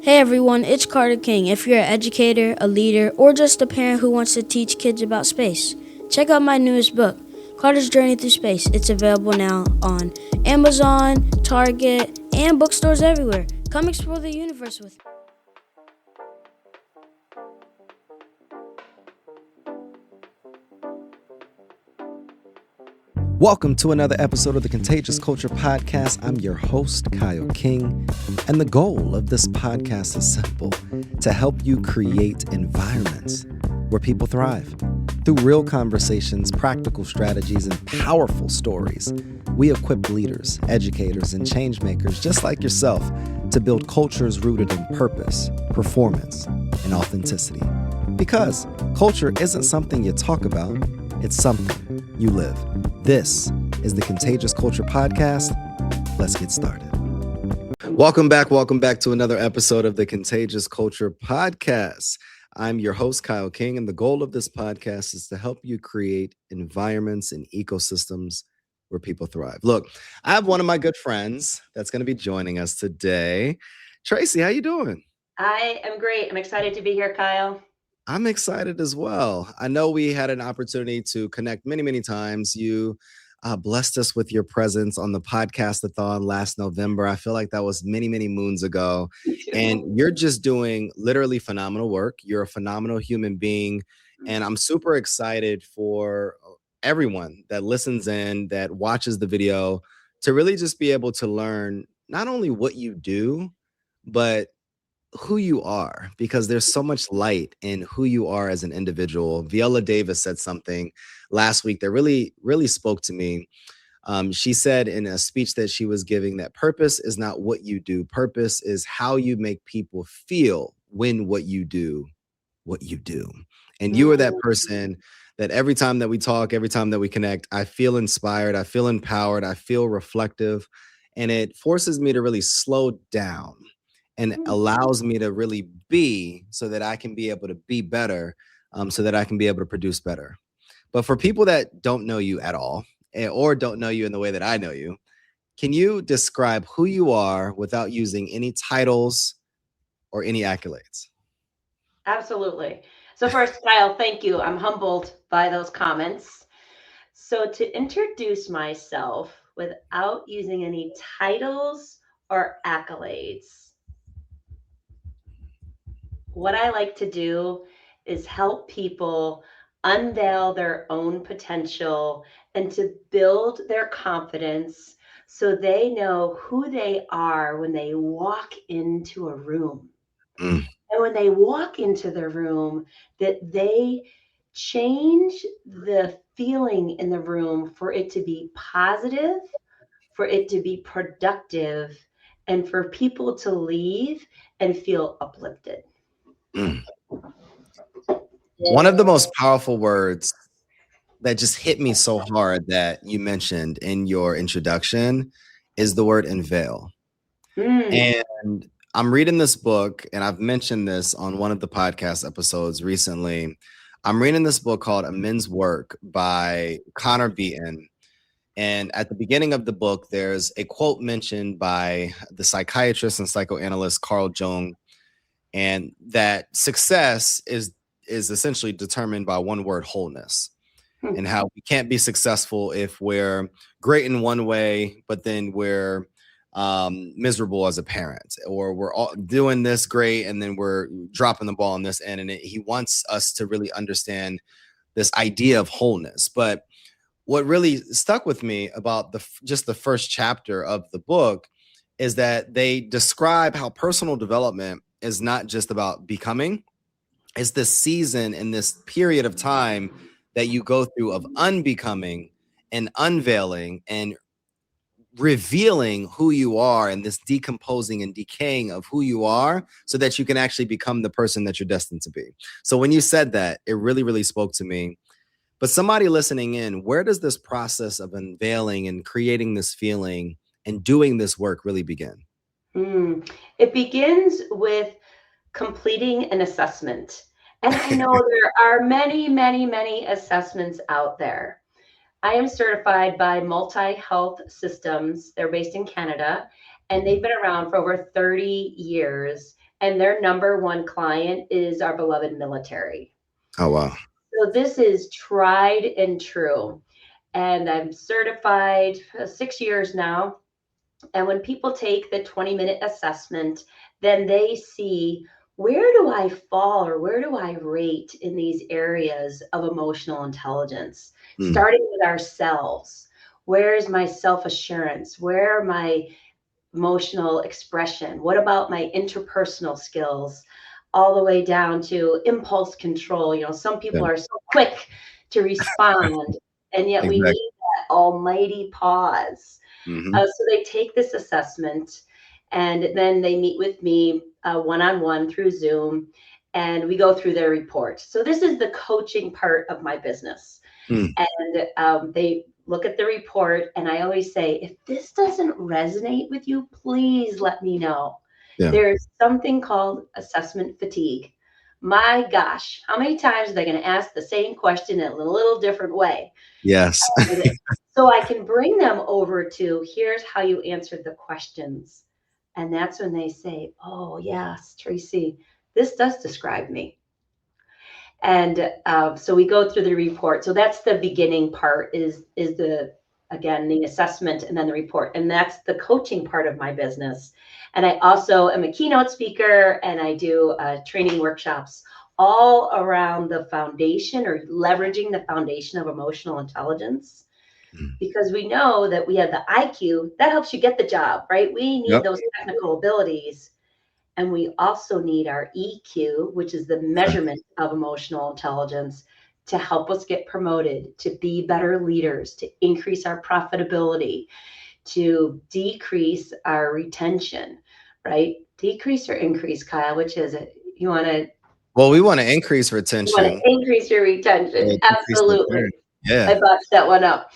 Hey everyone, it's Carter King. If you're an educator, a leader, or just a parent who wants to teach kids about space, check out my newest book, Carter's Journey Through Space. It's available now on Amazon, Target, and bookstores everywhere. Come explore the universe with me. Welcome to another episode of the Contagious Culture Podcast. I'm your host, Kyle King, and the goal of this podcast is simple: to help you create environments where people thrive. Through real conversations, practical strategies, and powerful stories, we equip leaders, educators, and change makers just like yourself to build cultures rooted in purpose, performance, and authenticity. Because culture isn't something you talk about, it's something you live. This is the Contagious Culture Podcast. Let's get started. Welcome back to another episode of the Contagious Culture Podcast. I'm your host, Kyle King, and the goal of this podcast is to help you create environments and ecosystems where people thrive. Look, I have one of my good friends that's going to be joining us today. Tracy, how you doing? I am great. I'm excited to be here, Kyle. I'm excited as well. I know we had an opportunity to connect many times. You blessed us with your presence on the podcast-a-thon last November. I feel like that was many moons ago. And you're just doing literally phenomenal work. You're a phenomenal human being. And I'm super excited for everyone that listens in, that watches the video, to really just be able to learn not only what you do, but who you are, because there's so much light in who you are as an individual. Viola Davis said something last week that really spoke to me. She said in a speech that she was giving that purpose is not what you do. Purpose is how you make people feel when what you do. And you are that person that every time that we talk, every time that we connect, I feel inspired, I feel empowered, I feel reflective, and it forces me to really slow down and allows me to really be, so that I can be able to be better, so that I can be able to produce better. But for people that don't know you at all, or don't know you in the way that I know you, can you describe who you are without using any titles or any accolades? Absolutely. So first, Kyle, thank you. I'm humbled by those comments. So to introduce myself without using any titles or accolades, what I like to do is help people unveil their own potential and to build their confidence so they know who they are when they walk into a room. Mm, And when they walk into the room, that they change the feeling in the room for it to be positive, for it to be productive, and for people to leave and feel uplifted. mm. One of the most powerful words that just hit me so hard that you mentioned in your introduction is the word unveil. Mm. And I'm reading this book, and I've mentioned this on one of the podcast episodes recently. I'm reading this book called A Men's Work by Connor Beaton. And at the beginning of the book, there's a quote mentioned by the psychiatrist and psychoanalyst Carl Jung, and that success is essentially determined by one word: wholeness. And how we can't be successful if we're great in one way, but then we're miserable as a parent, or we're all doing this great and then we're dropping the ball on this end. And he wants us to really understand this idea of wholeness. But what really stuck with me about just the first chapter of the book is that they describe how personal development is not just about becoming. It's this season and this period of time that you go through of unbecoming and unveiling and revealing who you are, and this decomposing and decaying of who you are, so that you can actually become the person that you're destined to be. So when you said that, it really spoke to me. But somebody listening in, where does this process of unveiling and creating this feeling and doing this work really begin? It begins with completing an assessment. And I know there are many assessments out there. I am certified by Multi Health Systems. They're based in Canada and they've been around for over 30 years. and their number one client is our beloved military. Oh, wow. So this is tried and true. And I'm certified 6 years now. And when people take the 20-minute assessment, then they see, where do I fall or where do I rate in these areas of emotional intelligence? Starting with ourselves. Where is my self assurance? Where are my emotional expression? What about my interpersonal skills? All the way down to impulse control. Some people Yeah, are so quick to respond, and yet we exactly. need that almighty pause. Hmm. So they take this assessment, and then they meet with me one-on-one through Zoom, and we go through their report. So this is the coaching part of my business. Mm. And they look at the report, and I always say, if this doesn't resonate with you, please let me know. Yeah. There's something called assessment fatigue. My gosh, how many times are they going to ask the same question in a little different way? Yes. So I can bring them over to, here's how you answered the questions. And that's when they say, oh, yes, Tracy, this does describe me. And so we go through the report. So that's the beginning part, is the, again, the assessment and then the report. And that's the coaching part of my business. And I also am a keynote speaker, and I do training workshops all around the foundation, or leveraging the foundation of emotional intelligence. Because we know that we have the IQ that helps you get the job, right? We need Yep. those technical abilities. And we also need our EQ, which is the measurement of emotional intelligence, to help us get promoted, to be better leaders, to increase our profitability, to decrease our retention, right? Decrease or increase, Kyle, which is it? You want to Well, we want to increase retention. increase your retention. Decrease the Absolutely. churn. Yeah. I botched that one up.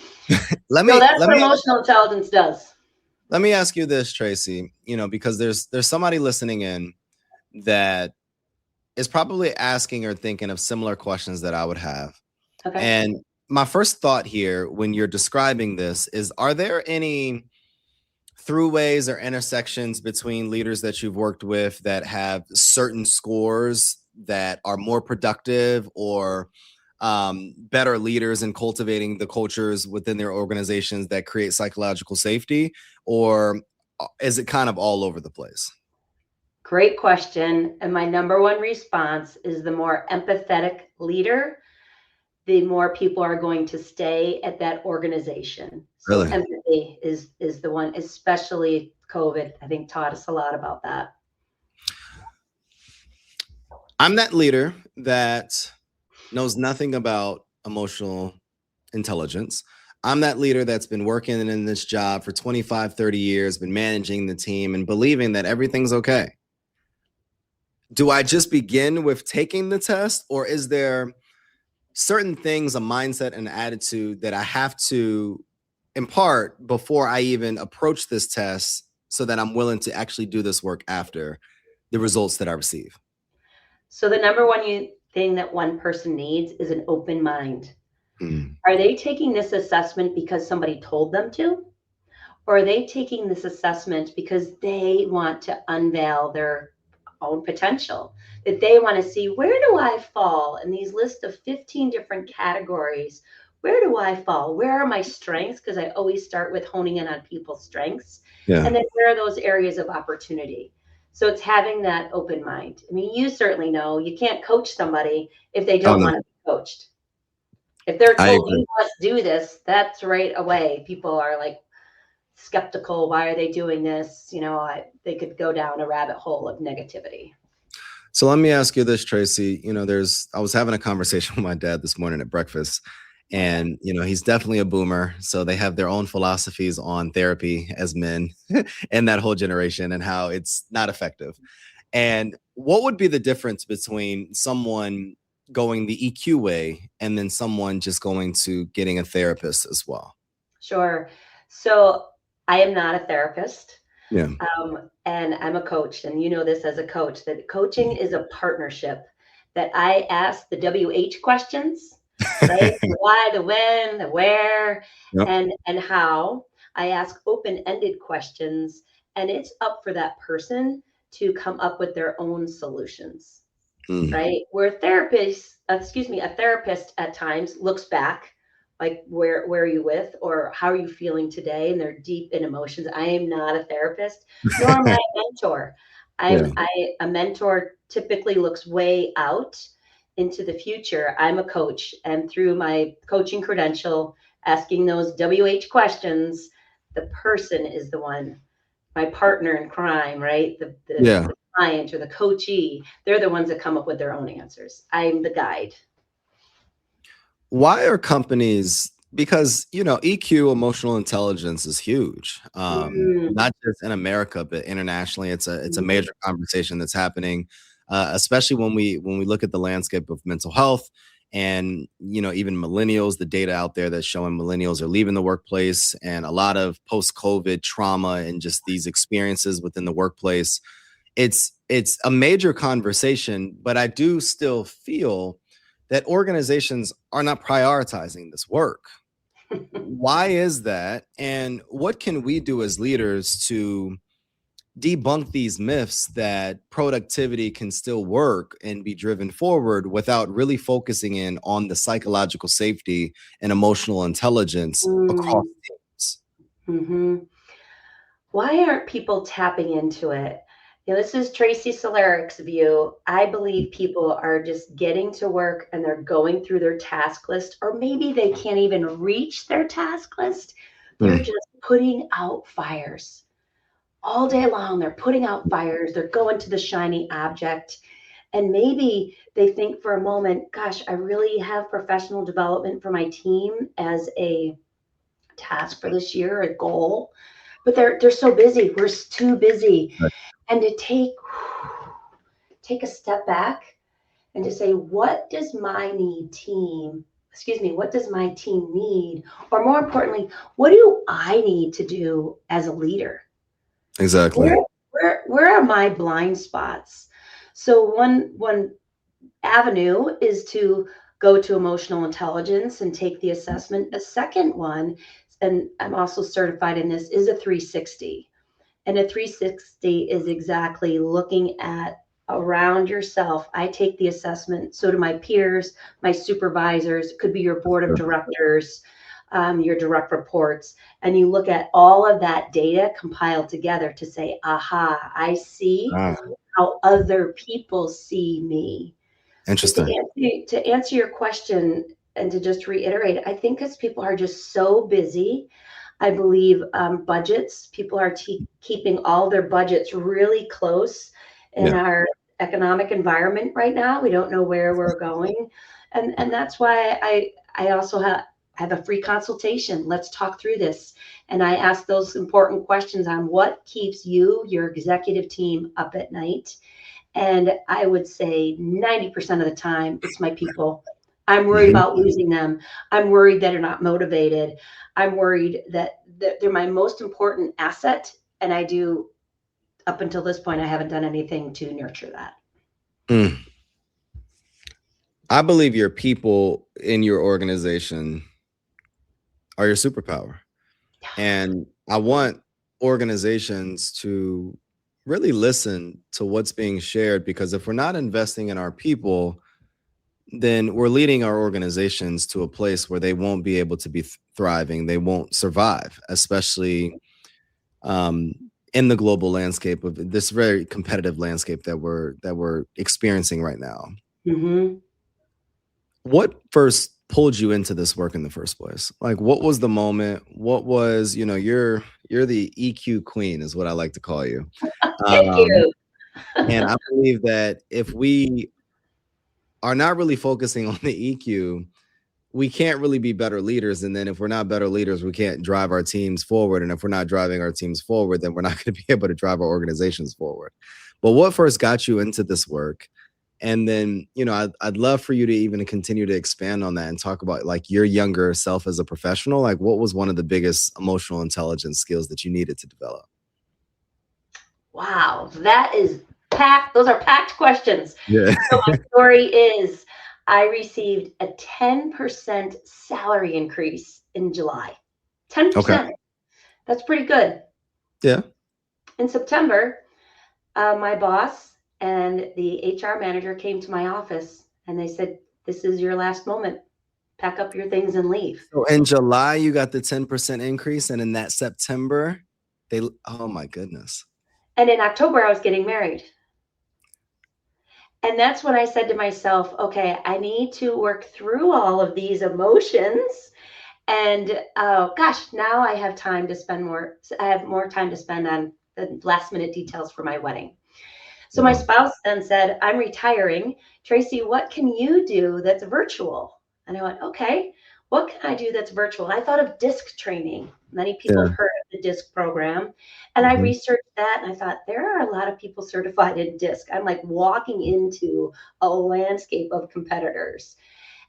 Let So me that's let what me emotional intelligence does. let me ask you this, Tracy. Because there's somebody listening in that is probably asking or thinking of similar questions that I would have. Okay. And my first thought here when you're describing this is, are there any throughways or intersections between leaders that you've worked with that have certain scores that are more productive or better leaders in cultivating the cultures within their organizations that create psychological safety? Or is it kind of all over the place? Great question. And my number one response is, the more empathetic leader, the more people are going to stay at that organization. So Really? empathy is the one, especially COVID, I think, taught us a lot about that. I'm that leader that knows nothing about emotional intelligence. I'm that leader that's been working in this job for 25, 30 years, been managing the team and believing that everything's okay. Do I just begin with taking the test, or is there certain things, a mindset and attitude that I have to impart before I even approach this test so that I'm willing to actually do this work after the results that I receive? So the number one thing that one person needs is an open mind. Mm. Are they taking this assessment because somebody told them to? Or are they taking this assessment because they want to unveil their own potential, that they want to see, where do I fall in these list of 15 different categories? Where do I fall? Where are my strengths? Because I always start with honing in on people's strengths. Yeah. And then where are those areas of opportunity? So it's having that open mind. I mean, you certainly know you can't coach somebody if they don't want to be coached. If they're I told, agree. you must do this, that's right away. People are like skeptical. Why are they doing this? They could go down a rabbit hole of negativity. So let me ask you this, Tracy. I was having a conversation with my dad this morning at breakfast, and he's definitely a boomer. So they have their own philosophies on therapy as men and that whole generation and how it's not effective. And what would be the difference between someone going the EQ way and then someone just going to getting a therapist as well? Sure. So I am not a therapist. Yeah. And I'm a coach. And you know this as a coach, that coaching is a partnership, that I ask the WH questions, right? The why, the when, the where, Yep. and how. I ask open-ended questions, and it's up for that person to come up with their own solutions, Mm. right? Where a therapist at times looks back, like where are you with, or how are you feeling today? And they're deep in emotions. I am not a therapist, nor am I a mentor. Yeah. A mentor typically looks way out into the future. I'm a coach, and through my coaching credential, asking those WH questions, the person is the one, my partner in crime, right? Yeah. The client or the coachee, they're the ones that come up with their own answers. I'm the guide. Why are companies, because EQ, emotional intelligence, is huge, Mm, not just in America but internationally. It's a mm, major conversation that's happening, especially when we look at the landscape of mental health, and even millennials. The data out there that's showing millennials are leaving the workplace, and a lot of post-COVID trauma and just these experiences within the workplace. It's a major conversation, but I do still feel that organizations are not prioritizing this work. Why is that? And what can we do as leaders to debunk these myths that productivity can still work and be driven forward without really focusing in on the psychological safety and emotional intelligence across mm, teams? hmm. Why aren't people tapping into it? This is Tracy Solarek's view. I believe people are just getting to work and they're going through their task list, or maybe they can't even reach their task list. They're Mm, just putting out fires all day long. They're putting out fires. They're going to the shiny object. And maybe they think for a moment, gosh, I really have professional development for my team as a task for this year, a goal, but they're so busy. We're too busy. right. And to take a step back and to say, what does my team need? Or more importantly, what do I need to do as a leader? Exactly. Where are my blind spots? So one avenue is to go to emotional intelligence and take the assessment. A second one, and I'm also certified in this, is a 360. And a 360 is exactly looking at around yourself. I take the assessment, so do my peers, my supervisors, it could be your board of directors, your direct reports, and you look at all of that data compiled together to say, aha, I see Ah, how other people see me. But interesting. to answer your question and to just reiterate, I think because people are just so busy, I believe budgets, people are keeping all their budgets really close in Yeah. our economic environment right now. We don't know where we're going. And that's why I also have a free consultation. Let's talk through this. And I ask those important questions on what keeps you, your executive team, up at night. And I would say 90% of the time, it's my people. I'm worried Mhm. about losing them. I'm worried that they're not motivated. I'm worried that they're my most important asset. And up until this point, I haven't done anything to nurture that. Mm. I believe your people in your organization are your superpower. And I want organizations to really listen to what's being shared, because if we're not investing in our people, then we're leading our organizations to a place where they won't be able to be thriving. They won't survive, especially um, in the global landscape of this very competitive landscape that we're experiencing right now. Mm-hmm. What first pulled you into this work in the first place? Like, what was the moment? What was, you're the EQ queen, is what I like to call you. Thank Um, you. and I believe that if we are not really focusing on the EQ, we can't really be better leaders. And then if we're not better leaders, we can't drive our teams forward. And if we're not driving our teams forward, then we're not going to be able to drive our organizations forward. But what first got you into this work? And then, I'd love for you to even continue to expand on that and talk about like your younger self as a professional. Like, what was one of the biggest emotional intelligence skills that you needed to develop? Wow, that is packed. Those are packed questions. Yeah. So my story is I received a 10% salary increase in July. Okay. 10%. That's pretty good. Yeah. In September, My boss and the HR manager came to my office and they said, "This is your last moment. Pack up your things and leave." So in July, you got the 10% increase, and in that September, oh my goodness. And in October, I was getting married. And that's when I said to myself, okay, I need to work through all of these emotions. And gosh, now I have time to spend more. I have more time to spend on the last minute details for my wedding. So my spouse then said, "I'm retiring. Tracy, what can you do that's virtual?" And I went, "Okay, what can I do that's virtual?" I thought of disc training. Many people have heard of the disc program. And I researched that and I thought, there are a lot of people certified in disc. I'm like walking into a landscape of competitors.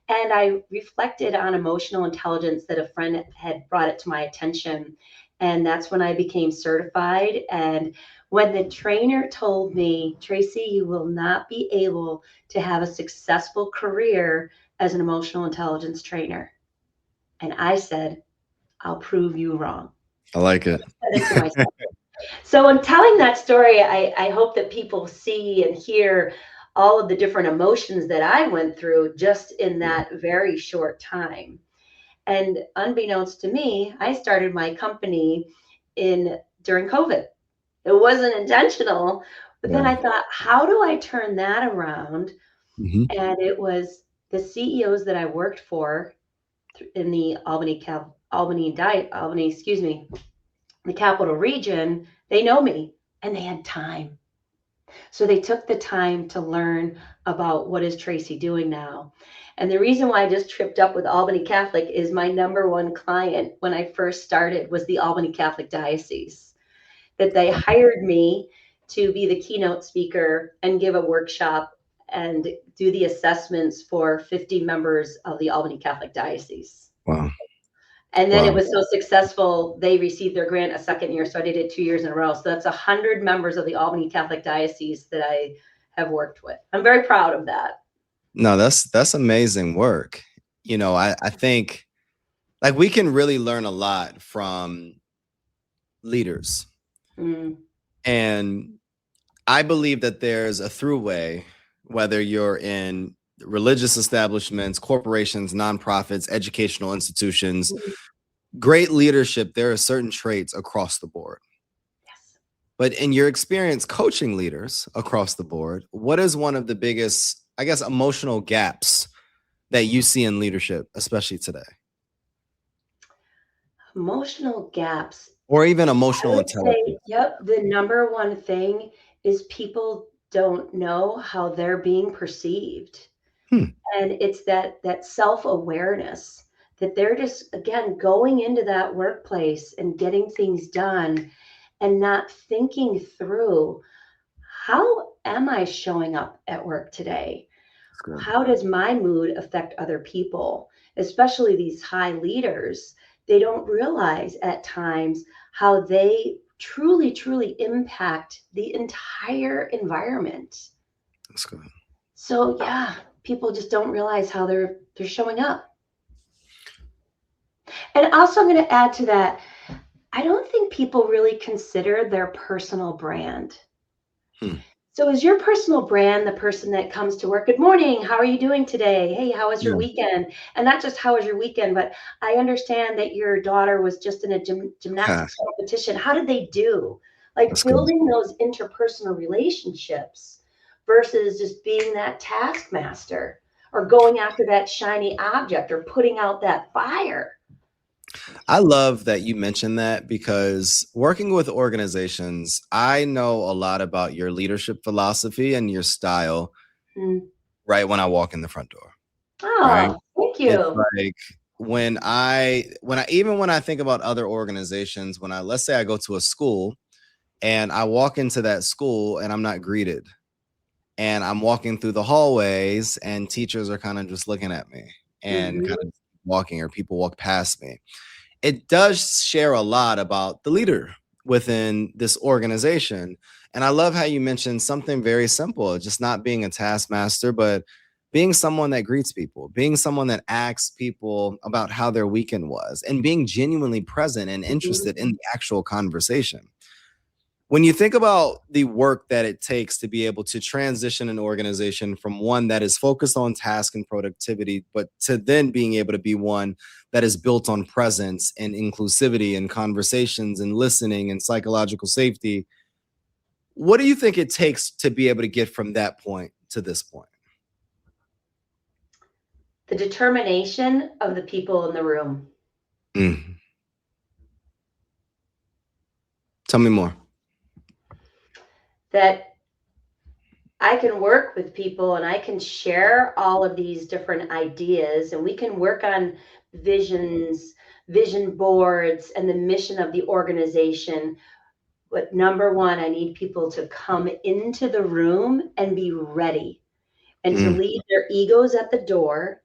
And I reflected on emotional intelligence that a friend had brought it to my attention. And that's when I became certified. And when the trainer told me, "Tracy, you will not be able to have a successful career as an emotional intelligence trainer." And I said, "I'll prove you wrong." I like it. I said it to myself. So in telling that story, I hope that people see and hear all of the different emotions that I went through just in that very short time. And unbeknownst to me, I started my company during COVID. It wasn't intentional, but then I thought, how do I turn that around? And it was the CEOs that I worked for in the the capital region. They know me and they had time. So they took the time to learn about what is Tracy doing now. And the reason why I just tripped up with Albany Catholic is my number one client when I first started was the Albany Catholic Diocese. That they hired me to be the keynote speaker and give a workshop and do the assessments for 50 members of the Albany Catholic Diocese. Wow. And then it was so successful, they received their grant a second year. So I did it 2 years in a row. So that's 100 members of the Albany Catholic Diocese that I have worked with. I'm very proud of that. No, that's amazing work. You know, I think like we can really learn a lot from leaders. And I believe that there's a throughway, whether you're in religious establishments, corporations, nonprofits, educational institutions, great leadership, there are certain traits across the board. Yes. But in your experience coaching leaders across the board, what is one of the biggest, I guess, emotional gaps that you see in leadership, especially today? Emotional gaps. Or even emotional intelligence. Yep. The number one thing is people don't know how they're being perceived. And it's that self-awareness that they're just, again, going into that workplace and getting things done and not thinking through, how am I showing up at work today? How does my mood affect other people, especially these high leaders? They don't realize at times how they truly, truly impact the entire environment. That's good. So yeah, people just don't realize how they're showing up. And also I'm going to add to that, I don't think people really consider their personal brand. So is your personal brand the person that comes to work? "Good morning. How are you doing today? Hey, how was your weekend?" And not just how was your weekend, but I understand that your daughter was just in a gymnastics competition. How did they do? Like building those interpersonal relationships versus just being that taskmaster or going after that shiny object or putting out that fire. I love that you mentioned that because working with organizations, I know a lot about your leadership philosophy and your style right when I walk in the front door. Oh, thank you. It's like when I think about other organizations, let's say I go to a school and I walk into that school and I'm not greeted and I'm walking through the hallways and teachers are kind of just looking at me and kind of walking, or people walk past me. It does share a lot about the leader within this organization. And I love how you mentioned something very simple, just not being a taskmaster, but being someone that greets people, being someone that asks people about how their weekend was, and being genuinely present and interested in the actual conversation. When you think about the work that it takes to be able to transition an organization from one that is focused on task and productivity, but to then being able to be one that is built on presence and inclusivity and conversations and listening and psychological safety, what do you think it takes to be able to get from that point to this point? The determination of the people in the room. Mm. Tell me more. That I can work with people and I can share all of these different ideas, and we can work on vision boards, and the mission of the organization. But number one, I need people to come into the room and be ready, and to leave their egos at the door,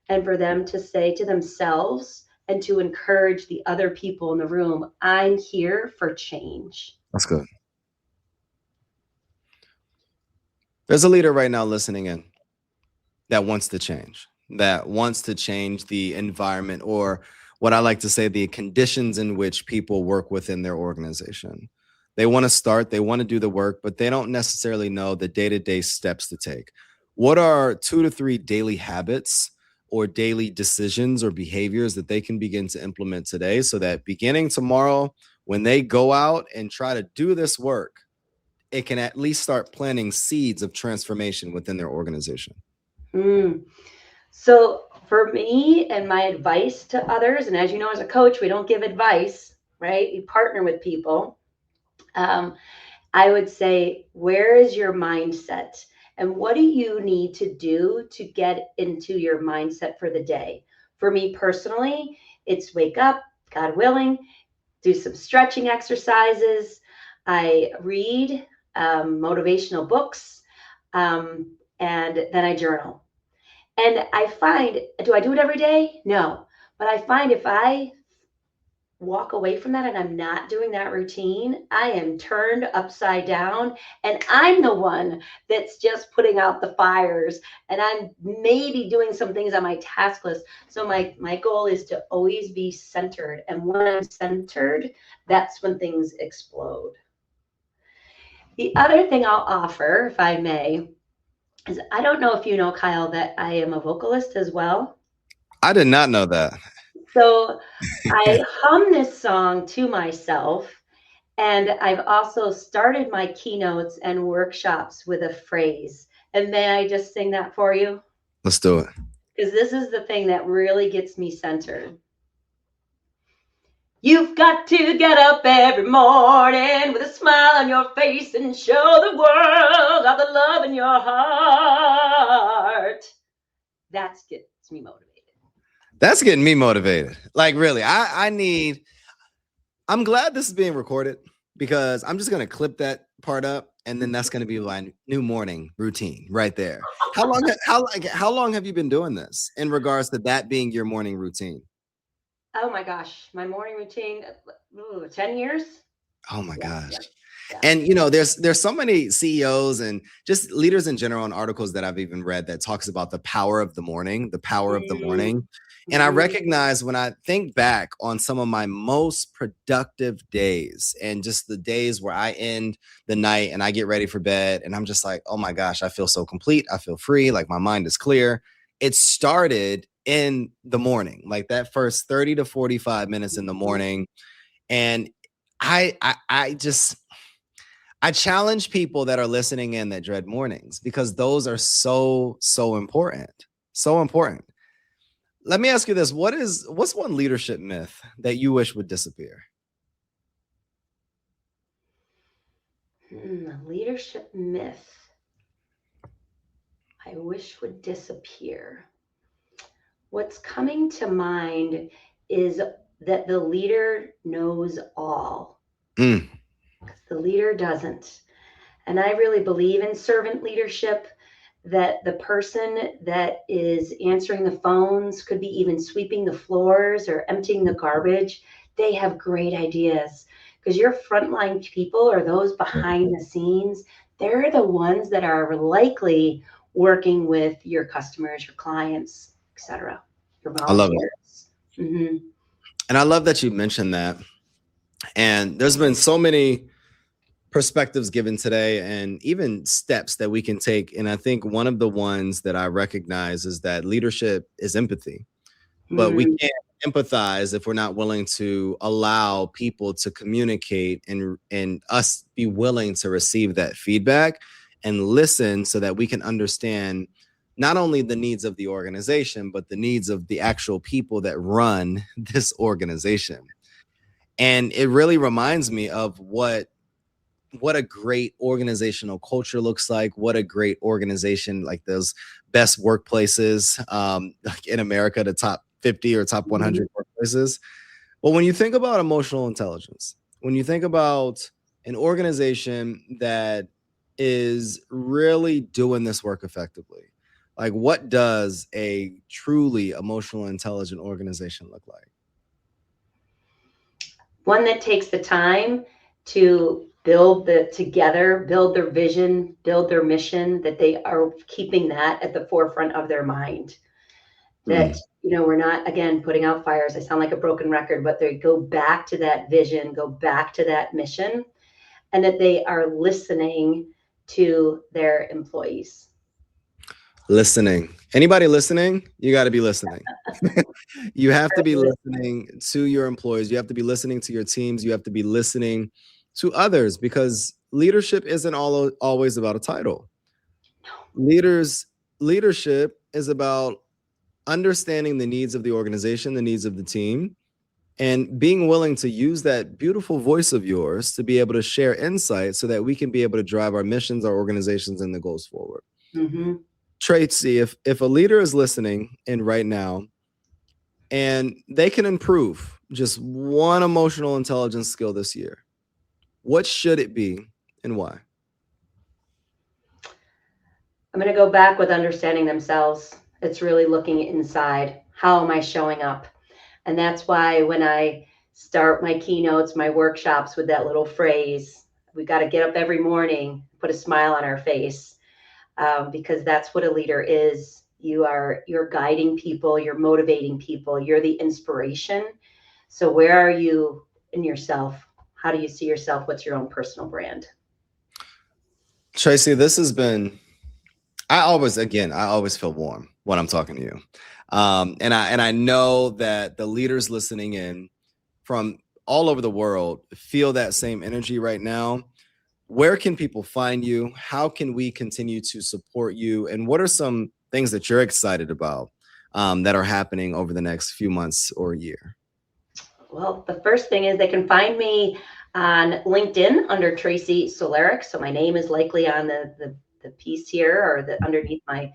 and for them to say to themselves and to encourage the other people in the room, I'm here for change. That's good. There's a leader right now listening in that wants to change the environment, or what I like to say, the conditions in which people work within their organization. They want to start, they want to do the work, but they don't necessarily know the day-to-day steps to take. What are 2 to 3 daily habits or daily decisions or behaviors that they can begin to implement today, so that beginning tomorrow, when they go out and try to do this work, it can at least start planting seeds of transformation within their organization? So for me, and my advice to others, and as you know, as a coach, we don't give advice, right? We partner with people. I would say, where is your mindset? And what do you need to do to get into your mindset for the day? For me personally, it's wake up, God willing, do some stretching exercises. I read motivational books, and then I journal. And I find, do I do it every day? No. But I find if I walk away from that and I'm not doing that routine, I am turned upside down, and I'm the one that's just putting out the fires, and I'm maybe doing some things on my task list. So my goal is to always be centered. And when I'm centered, that's when things explode. The other thing I'll offer, if I may, is I don't know if you know, Kyle, that I am a vocalist as well. I did not know that. So I hum this song to myself, and I've also started my keynotes and workshops with a phrase. And may I just sing that for you? Let's do it. Because this is the thing that really gets me centered. You've got to get up every morning with a smile on your face and show the world all the love in your heart. That gets me motivated. That's getting me motivated. Like, really, I'm glad this is being recorded, because I'm just going to clip that part up, and then that's going to be my new morning routine right there. How long have you been doing this in regards to that being your morning routine? Oh my gosh, my morning routine, 10 years. Oh my gosh. Yeah. And there's so many CEOs and just leaders in general, and articles that I've even read that talks about the power of the morning. And I recognize, when I think back on some of my most productive days, and just the days where I end the night and I get ready for bed, and I'm just like, oh my gosh, I feel so complete. I feel free. Like, my mind is clear. It started in the morning, like that first 30 to 45 minutes in the morning. And I challenge people that are listening in that dread mornings, because those are so important. So important. Let me ask you this. What's one leadership myth that you wish would disappear? Leadership myth I wish would disappear. What's coming to mind is that the leader knows all. The leader doesn't. And I really believe in servant leadership, that the person that is answering the phones, could be even sweeping the floors or emptying the garbage, they have great ideas. Because your frontline people, or those behind the scenes, they're the ones that are likely working with your customers, your clients, etc. Your volunteers. I love it. And I love that you mentioned that. And there's been so many perspectives given today and even steps that we can take. And I think one of the ones that I recognize is that leadership is empathy, but we can't empathize if we're not willing to allow people to communicate and us be willing to receive that feedback and listen so that we can understand not only the needs of the organization, but the needs of the actual people that run this organization. And it really reminds me of what a great organizational culture looks like, what a great organization, like those best workplaces like in America, the top 50 or top 100 workplaces. But when you think about emotional intelligence, when you think about an organization that is really doing this work effectively, like what does a truly emotional intelligent organization look like? One that takes the time to build their vision, build their mission, that they are keeping that at the forefront of their mind. That, we're not, again, putting out fires. I sound like a broken record, but they go back to that vision, go back to that mission, and that they are listening to their employees. Listening. Anybody listening? You got to be listening. You have to be listening to your employees. You have to be listening to your teams. You have to be listening to others, because leadership isn't always about a title. Leadership is about understanding the needs of the organization, the needs of the team, and being willing to use that beautiful voice of yours to be able to share insight so that we can be able to drive our missions, our organizations, and the goals forward. Tracy, if a leader is listening in right now and they can improve just one emotional intelligence skill this year, what should it be and why? I'm going to go back with understanding themselves. It's really looking inside. How am I showing up? And that's why when I start my keynotes, my workshops with that little phrase, we got to get up every morning, put a smile on our face. Because that's what a leader is. You're guiding people, you're motivating people, you're the inspiration. So where are you in yourself? How do you see yourself? What's your own personal brand? Tracy, this has been, I always feel warm when I'm talking to you. And I know that the leaders listening in from all over the world feel that same energy right now. Where can people find you? How can we continue to support you? And what are some things that you're excited about that are happening over the next few months or year? Well, the first thing is they can find me on LinkedIn under Tracy Solarek. So my name is likely on the piece here, or underneath my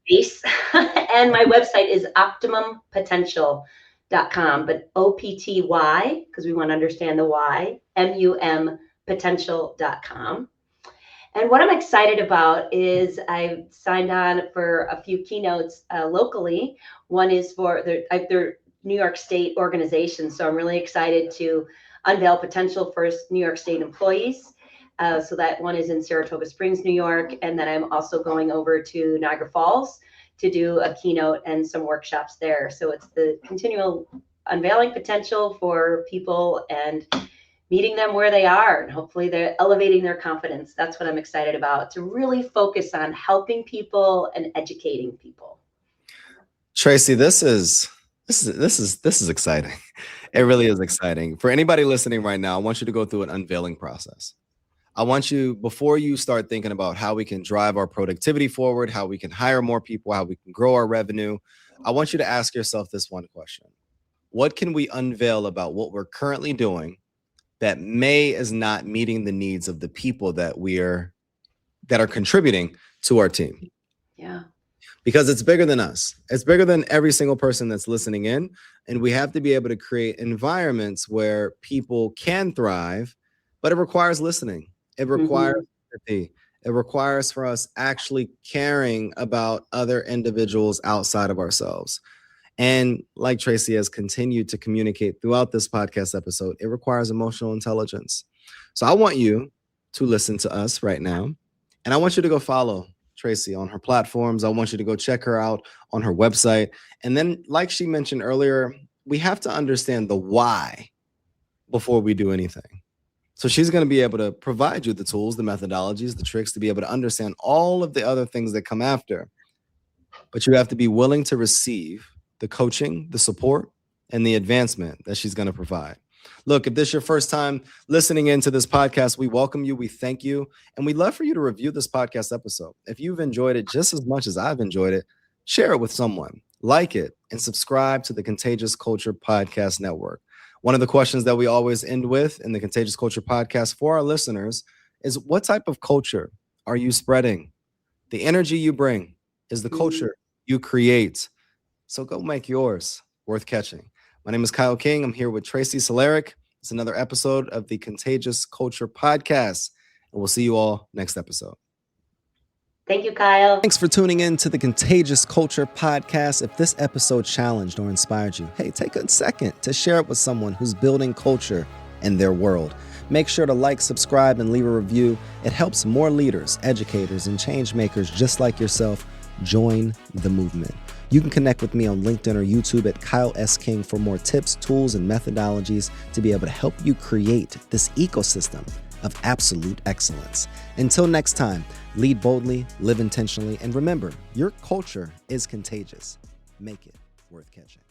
face. And my website is optimumpotential.com, but OPTY, because we want to understand the why, MUM potential.com. And what I'm excited about is I've signed on for a few keynotes locally. One is for their New York State organizations. So I'm really excited to unveil potential for New York State employees. So that one is in Saratoga Springs, New York. And then I'm also going over to Niagara Falls to do a keynote and some workshops there. So it's the continual unveiling potential for people and meeting them where they are, and hopefully they're elevating their confidence. That's what I'm excited about, to really focus on helping people and educating people. Tracy, this is exciting. It really is exciting. For anybody listening right now, I want you to go through an unveiling process. I want you, before you start thinking about how we can drive our productivity forward, how we can hire more people, how we can grow our revenue, I want you to ask yourself this one question. What can we unveil about what we're currently doing that is not meeting the needs of the people that are contributing to our team? Yeah. Because it's bigger than us. It's bigger than every single person that's listening in. And we have to be able to create environments where people can thrive, but it requires listening. It requires empathy. It requires for us actually caring about other individuals outside of ourselves. And like Tracy has continued to communicate throughout this podcast episode, it requires emotional intelligence. So I want you to listen to us right now. And I want you to go follow Tracy on her platforms. I want you to go check her out on her website. And then, like she mentioned earlier, we have to understand the why before we do anything. So she's going to be able to provide you the tools, the methodologies, the tricks to be able to understand all of the other things that come after. But you have to be willing to receive the coaching, the support, and the advancement that she's going to provide. Look, if this is your first time listening into this podcast, we welcome you, we thank you, and we'd love for you to review this podcast episode. If you've enjoyed it just as much as I've enjoyed it, share it with someone, like it, and subscribe to the Contagious Culture Podcast Network. One of the questions that we always end with in the Contagious Culture Podcast for our listeners is, what type of culture are you spreading? The energy you bring is the culture you create. So go make yours worth catching. My name is Kyle King. I'm here with Tracy Solarek. It's another episode of the Contagious Culture Podcast, and we'll see you all next episode. Thank you, Kyle. Thanks for tuning in to the Contagious Culture Podcast. If this episode challenged or inspired you, hey, take a second to share it with someone who's building culture in their world. Make sure to like, subscribe, and leave a review. It helps more leaders, educators, and change makers just like yourself join the movement. You can connect with me on LinkedIn or YouTube at Kyle S. King for more tips, tools, and methodologies to be able to help you create this ecosystem of absolute excellence. Until next time, lead boldly, live intentionally, and remember, your culture is contagious. Make it worth catching.